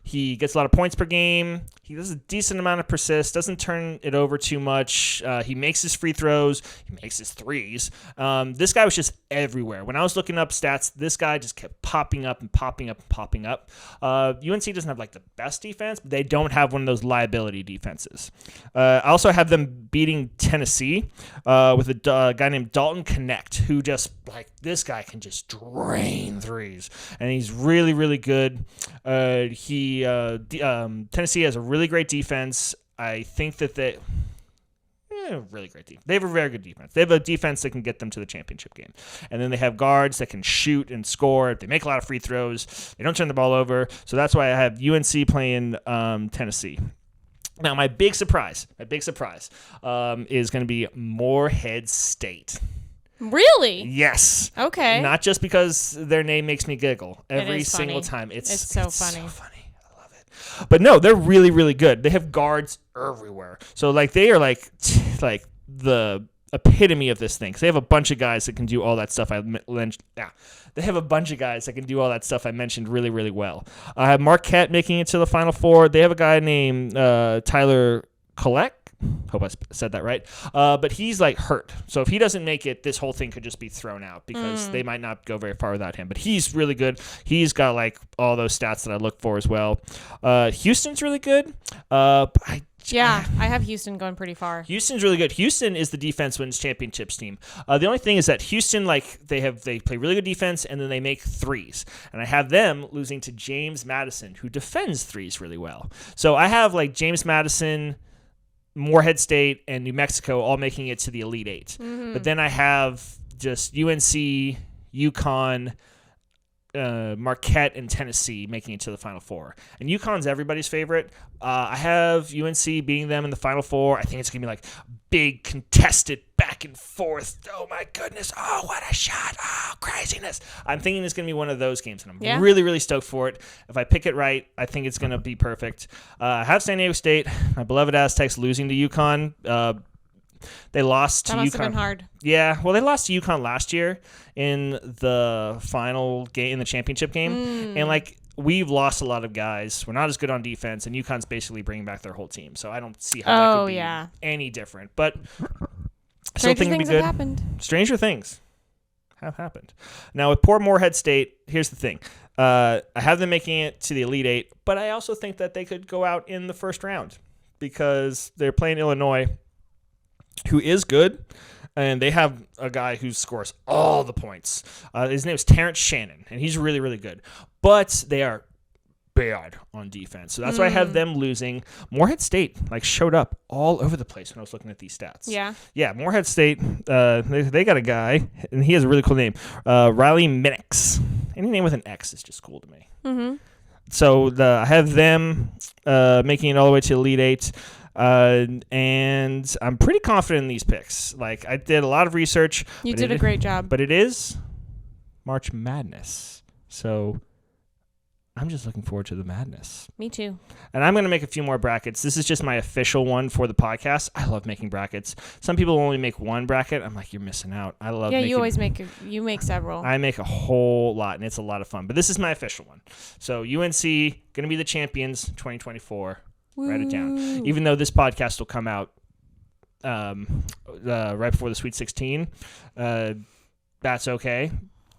he gets a lot of points per game. He does a decent amount of persist, doesn't turn it over too much. He makes his free throws. He makes his threes. This guy was just everywhere. When I was looking up stats, this guy just kept popping up and popping up and popping up. UNC doesn't have like the best defense, but they don't have one of those liability defenses. I also have them beating Tennessee with a guy named Dalton Connect, who just like this guy can just drain threes, and he's really, really good. Tennessee has a really great defense. I think that really great defense. They have a very good defense. They have a defense that can get them to the championship game. And then they have guards that can shoot and score. They make a lot of free throws. They don't turn the ball over. So that's why I have UNC playing Tennessee. Now, my big surprise is going to be Morehead State. Really? Yes. Okay. Not just because their name makes me giggle every single funny. time. It's so funny. So funny. I love it. But no, they're really, really good. They have guards everywhere. So like they are like the epitome of this thing. 'Cause they have a bunch of guys that can do all that stuff. They have a bunch of guys that can do all that stuff I mentioned really, really well. I have Marquette making it to the Final Four. They have a guy named Tyler Kolek. Hope I said that right. But he's like hurt. So if he doesn't make it, this whole thing could just be thrown out because they might not go very far without him. But he's really good. He's got like all those stats that I look for as well. Houston's really good. I have Houston going pretty far. Houston's really good. Houston is the defense wins championships team. The only thing is that Houston, like they play really good defense and then they make threes. And I have them losing to James Madison, who defends threes really well. So I have like James Madison, Morehead State, and New Mexico all making it to the Elite Eight. Mm-hmm. But then I have just UNC, UConn, Marquette, and Tennessee making it to the Final Four. And UConn's everybody's favorite. I have UNC beating them in the Final Four. I think it's going to be like big contested back and forth. Oh, my goodness. Oh, what a shot. Oh, craziness. I'm thinking it's going to be one of those games, and I'm really, really stoked for it. If I pick it right, I think it's going to be perfect. I have San Diego State, my beloved Aztecs, losing to UConn. They lost to UConn. That must have been hard. Yeah, well, they lost to UConn last year in the final game, in the championship game. And, like, we've lost a lot of guys. We're not as good on defense, and UConn's basically bringing back their whole team. So I don't see how that could be any different. But I still think it'd be good. Have happened. Stranger things have happened. Now, with poor Morehead State, here's the thing. I have them making it to the Elite Eight, but I also think that they could go out in the first round because they're playing Illinois, who is good, and they have a guy who scores all the points. His name is Terrence Shannon, and he's really, really good. But they are bad on defense, so that's why I have them losing. Morehead State showed up all over the place when I was looking at these stats. Yeah, Morehead State, they got a guy, and he has a really cool name, Riley Minix. Any name with an X is just cool to me. Mm-hmm. So I have them making it all the way to Elite Eight. And I'm pretty confident in these picks. Like, I did a lot of research. You did a great job. But it is March Madness. So I'm just looking forward to the madness. Me too. And I'm going to make a few more brackets. This is just my official one for the podcast. I love making brackets. Some people only make one bracket. I'm like, you're missing out. I love making. You always make several. I make a whole lot, and it's a lot of fun. But this is my official one. So UNC, going to be the champions 2024. Woo. Write it down. Even though this podcast will come out right before the Sweet 16, that's okay.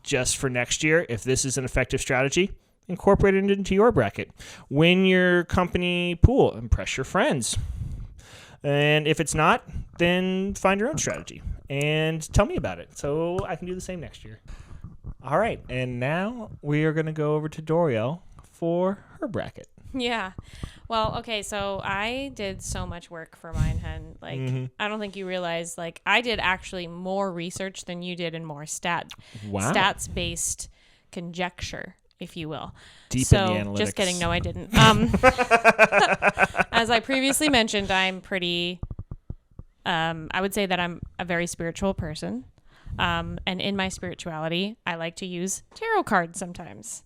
Just for next year, if this is an effective strategy, incorporate it into your bracket. Win your company pool. Impress your friends. And if it's not, then find your own strategy and tell me about it so I can do the same next year. All right. And now we are going to go over to Doriel for her bracket. Yeah. Well, okay, so I did so much work for mine, hun. I don't think you realize, I did actually more research than you did and more stats-based conjecture, if you will. Deep in the analytics. Just kidding. No, I didn't. As I previously mentioned, I'm pretty, I would say that I'm a very spiritual person. And in my spirituality, I like to use tarot cards sometimes.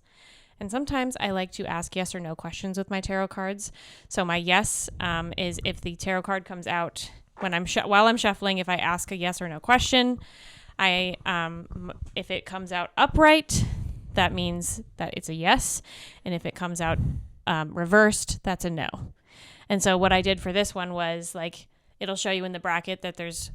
And sometimes I like to ask yes or no questions with my tarot cards. So my yes is if the tarot card comes out when while I'm shuffling, if I ask a yes or no question, if it comes out upright, that means that it's a yes. And if it comes out reversed, that's a no. And so what I did for this one was like, it'll show you in the bracket that there's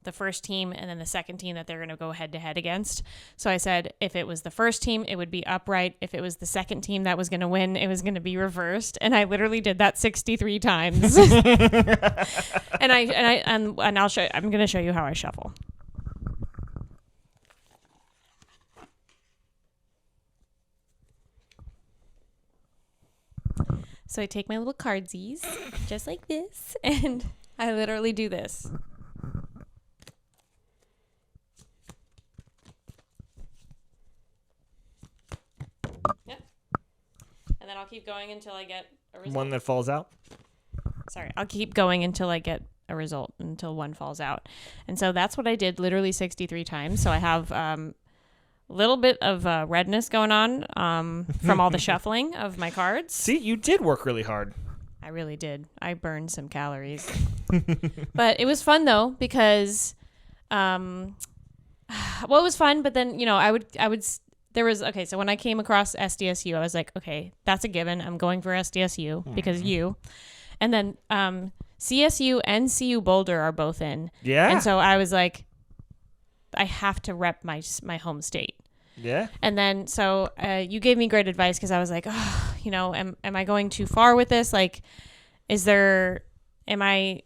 the first team and then the second team that they're going to go head to head against. So I said, if it was the first team, it would be upright. If it was the second team that was going to win, it was going to be reversed. And I literally did that 63 times. and I'm going to show you how I shuffle. So I take my little cardsies, just like this, and I literally do this. Yep. And then I'll keep going until I get a result. One that falls out? Sorry, I'll keep going until I get a result, until one falls out. And so that's what I did literally 63 times. So I have little bit of redness going on from all the shuffling of my cards. See, you did work really hard. I really did. I burned some calories. But it was fun though, because it was fun, but then, so when I came across SDSU, I was like, okay, that's a given. I'm going for SDSU because you. And then CSU and CU Boulder are both in. Yeah. And so I was like, I have to rep my home state. Yeah. And then, so you gave me great advice because I was like, oh, am I going too far with this? Like, am I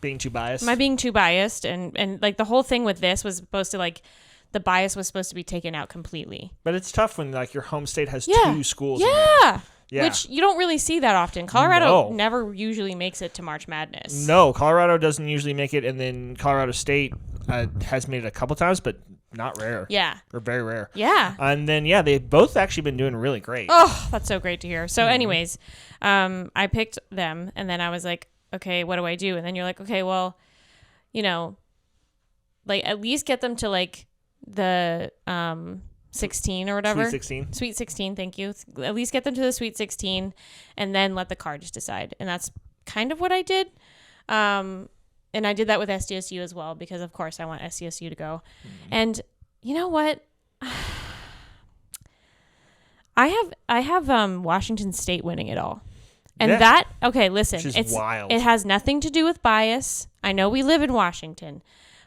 being too biased? Am I being too biased? And like the whole thing with this was supposed to like, the bias was supposed to be taken out completely. But it's tough when like your home state has two schools. Yeah. Yeah. Which you don't really see that often. Colorado never usually makes it to March Madness. No, Colorado doesn't usually make it, and then Colorado State has made it a couple times, but not rare. Yeah. Or very rare. Yeah. And then, they've both actually been doing really great. Oh, that's so great to hear. So anyways, I picked them, and then I was like, okay, what do I do? And then you're like, okay, well, like at least get them to like the 16 or whatever. Sweet 16, thank you. At least get them to the Sweet 16 and then let the cards decide. And that's kind of what I did. And I did that with SDSU as well because, of course, I want SDSU to go. Mm-hmm. And you know what? I have Washington State winning it all. And listen. Which is wild. It has nothing to do with bias. I know we live in Washington,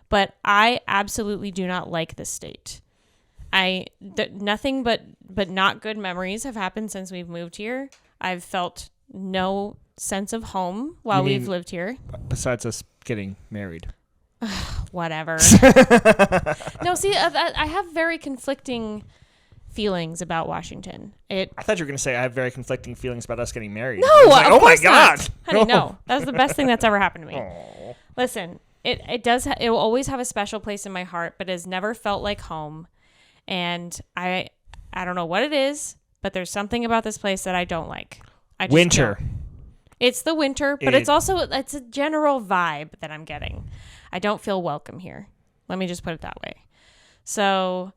but I absolutely do not like this state. Nothing but not good memories have happened since we've moved here. I've felt no sense of home while we've lived here. Besides us getting married. Whatever. No, see, I have very conflicting feelings about Washington. I thought you were going to say I have very conflicting feelings about us getting married. No, like, of course my God. not. Honey, no. That was the best thing that's ever happened to me. Aww. Listen, it will always have a special place in my heart, but it has never felt like home. And I don't know what it is, but there's something about this place that I don't like. Winter. It's the winter, but it's a general vibe that I'm getting. I don't feel welcome here. Let me just put it that way. So,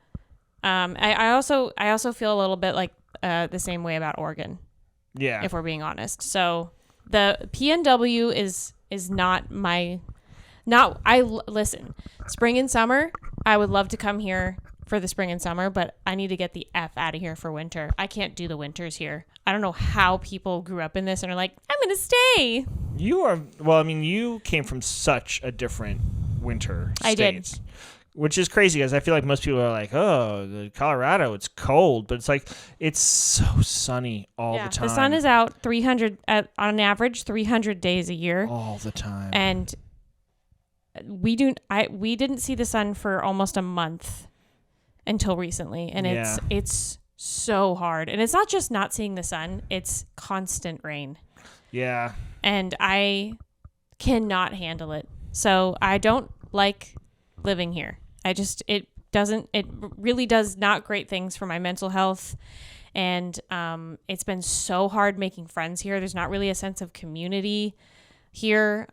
I also feel a little bit like the same way about Oregon. Yeah. If we're being honest. So the PNW is not listen, spring and summer, I would love to come here for the spring and summer, but I need to get the F out of here for winter. I can't do the winters here. I don't know how people grew up in this and are like, I'm going to stay. You came from such a different winter state. I did. Which is crazy because I feel like most people are like, oh, Colorado, it's cold. But it's like, it's so sunny all the time. The sun is out on average 300 days a year. All the time. And we didn't see the sun for almost a month until recently. And it's so hard. And it's not just not seeing the sun, it's constant rain. Yeah. And I cannot handle it. So I don't like living here. It really does not great things for my mental health. And it's been so hard making friends here. There's not really a sense of community here.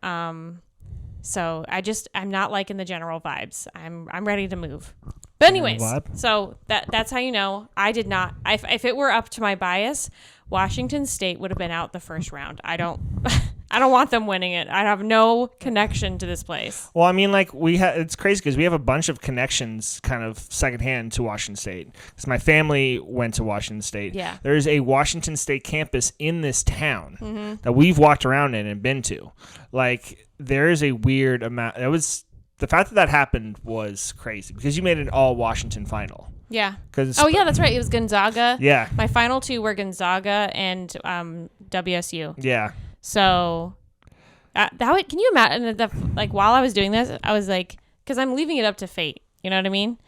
So I'm not liking the general vibes. I'm ready to move. But anyways, so that's how you know I did not. If it were up to my bias, Washington State would have been out the first round. I don't want them winning it. I have no connection to this place. Well, I mean, like it's crazy because we have a bunch of connections kind of secondhand to Washington State. Because my family went to Washington State. Yeah. There is a Washington State campus in this town that we've walked around in and been to. Like, there is a weird amount. The fact that happened was crazy because you made an all Washington final. Yeah. Yeah, that's right. It was Gonzaga. Yeah. My final two were Gonzaga and WSU. Yeah. So can you imagine like while I was doing this, I was like, because I'm leaving it up to fate. You know what I mean?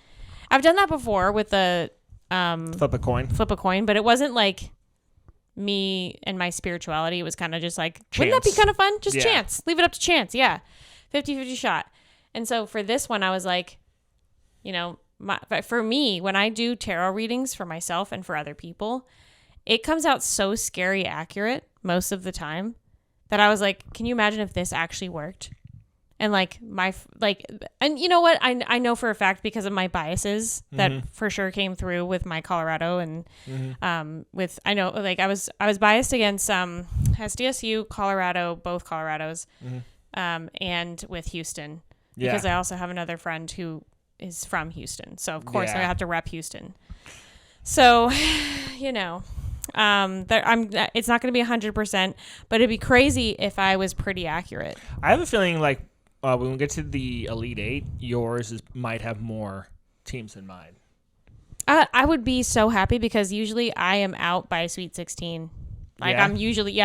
I've done that before with the flip a coin, but it wasn't like me and my spirituality. It was kind of just like, chance. Wouldn't that be kind of fun? Just chance. Leave it up to chance. Yeah. 50-50 shot. And so for this one, I was like, you know, for me, when I do tarot readings for myself and for other people, it comes out so scary accurate most of the time that I was like, can you imagine if this actually worked? And and you know what? I know for a fact because of my biases that for sure came through with my Colorado and I was biased against SDSU, Colorado, both Colorados, and with Houston. Because I also have another friend who is from Houston. So, of course, I have to rep Houston. So, you know, it's not going to be 100%, but it'd be crazy if I was pretty accurate. I have a feeling like when we get to the Elite Eight, yours might have more teams than mine. I would be so happy because usually I am out by Sweet 16. Like I'm usually,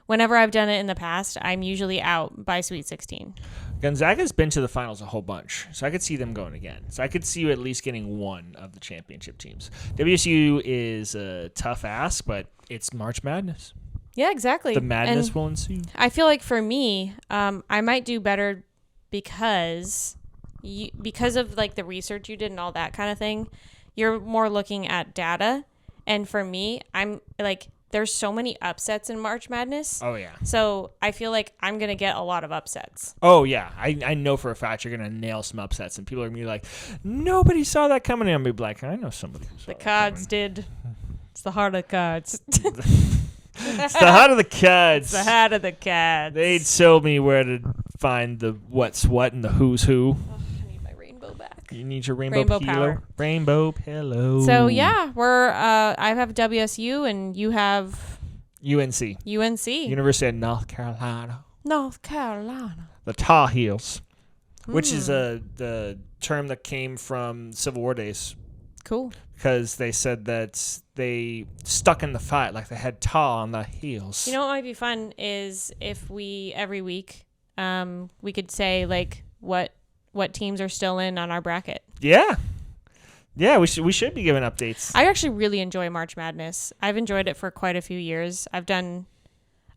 whenever I've done it in the past, I'm usually out by Sweet 16. Gonzaga's been to the finals a whole bunch, so I could see them going again. So I could see you at least getting one of the championship teams. WSU is a tough ask, but it's March Madness. Yeah, exactly. The madness will ensue. I feel like for me, I might do better because of like the research you did and all that kind of thing. You're more looking at data, and for me, I'm like, there's so many upsets in March Madness. Oh, yeah. So I feel like I'm going to get a lot of upsets. Oh, yeah. I know for a fact you're going to nail some upsets. And people are going to be like, nobody saw that coming. And I'm going to be like, I know somebody who saw that cards did. It's the heart of the cards. It's the heart of the cards. It's the heart of the cards. They'd show me where to find the what's what and the who's who. Oh, I need my rainbow back. You need your rainbow pillow. Power. Rainbow pillow. So yeah, I have WSU and you have UNC. University of North Carolina. The Tar Heels, which is the term that came from Civil War days. Cool. Because they said that they stuck in the fight like they had tar on their heels. You know what might be fun is if we every week we could say like what teams are still in on our bracket. Yeah, we should be giving updates. I actually really enjoy March Madness. I've enjoyed it for quite a few years. I've done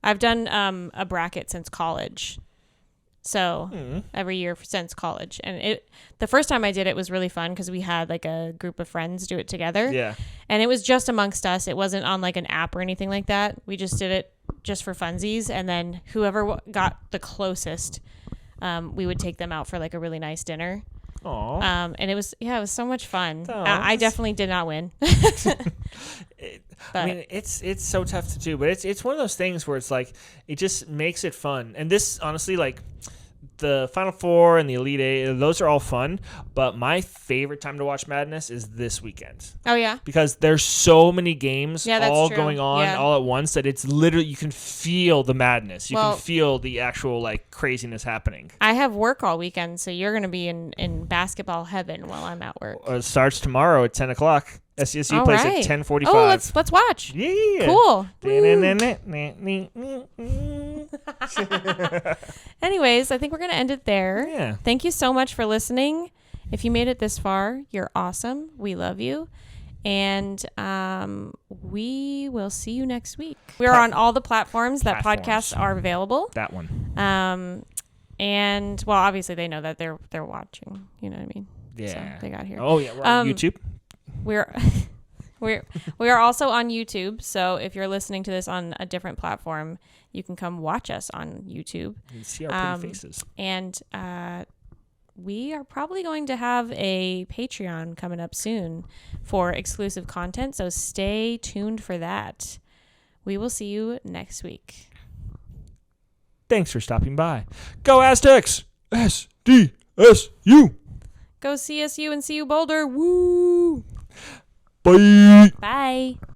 a bracket since college. So every year since college, and the first time I did it was really fun because we had like a group of friends do it together. Yeah, and it was just amongst us. It wasn't on like an app or anything like that. We just did it just for funsies, and then whoever got the closest, we would take them out for like a really nice dinner. Aww. And it was so much fun. I definitely did not win. I mean, it's so tough to do, but it's one of those things where it's like it just makes it fun. And this, honestly, like the Final Four and the Elite Eight, those are all fun. But my favorite time to watch Madness is this weekend. Oh yeah, because there's so many games all true. Going on all at once that it's literally you can feel the madness. You can feel the actual like craziness happening. I have work all weekend, so you're gonna be in basketball heaven while I'm at work. It starts tomorrow at 10:00. SDSU plays at 10:45. Oh, let's watch. Yeah. Cool. Anyways, I think we're gonna end it there. Yeah. Thank you so much for listening. If you made it this far, you're awesome. We love you. And we will see you next week. We're on all the platforms that podcasts are available. That one. And well, obviously they know that they're watching. You know what I mean? Yeah. So they got here. Oh yeah, we're on YouTube. We are also on YouTube. So if you're listening to this on a different platform, you can come watch us on YouTube. You see our pretty faces. And we are probably going to have a Patreon coming up soon for exclusive content, so stay tuned for that. We will see you next week. Thanks for stopping by. Go Aztecs! SDSU! Go CSU and CU Boulder. Woo! Bye! Bye.